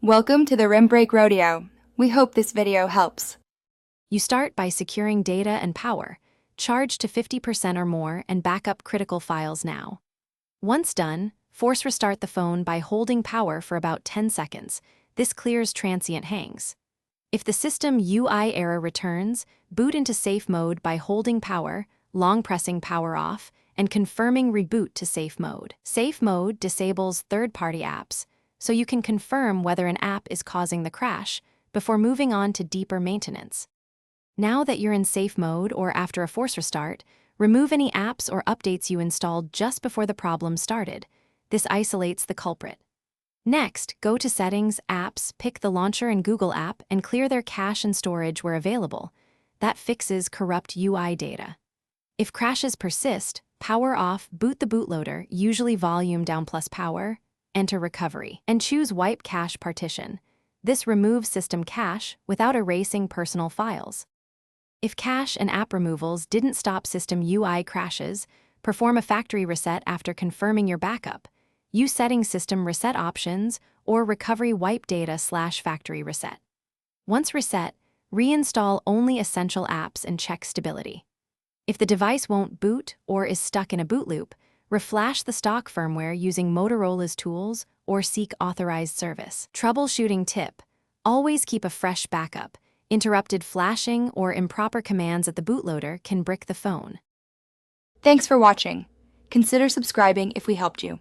Welcome to the Rim Break Rodeo. We hope this video helps. You start by securing data and power. Charge to 50% or more and back up critical files now. Once done, force restart the phone by holding power for about 10 seconds. This clears transient hangs. If the system UI error returns, boot into safe mode by holding power, long pressing power off, and confirming reboot to safe mode. Safe mode disables third-party apps, so you can confirm whether an app is causing the crash before moving on to deeper maintenance. Now that you're in safe mode or after a force restart, remove any apps or updates you installed just before the problem started. This isolates the culprit. Next, go to Settings, Apps, pick the Launcher and Google app, and clear their cache and storage where available. That fixes corrupt UI data. If crashes persist, power off, boot the bootloader, usually volume down plus power, enter recovery, and choose Wipe Cache Partition. This removes system cache without erasing personal files. If cache and app removals didn't stop system UI crashes, perform a factory reset after confirming your backup. Use Settings System Reset options or Recovery Wipe Data/Factory Reset. Once reset, reinstall only essential apps and check stability. If the device won't boot or is stuck in a boot loop, reflash the stock firmware using Motorola's tools or seek authorized service. Troubleshooting tip: always keep a fresh backup. Interrupted flashing or improper commands at the bootloader can brick the phone. Thanks for watching. Consider subscribing if we helped you.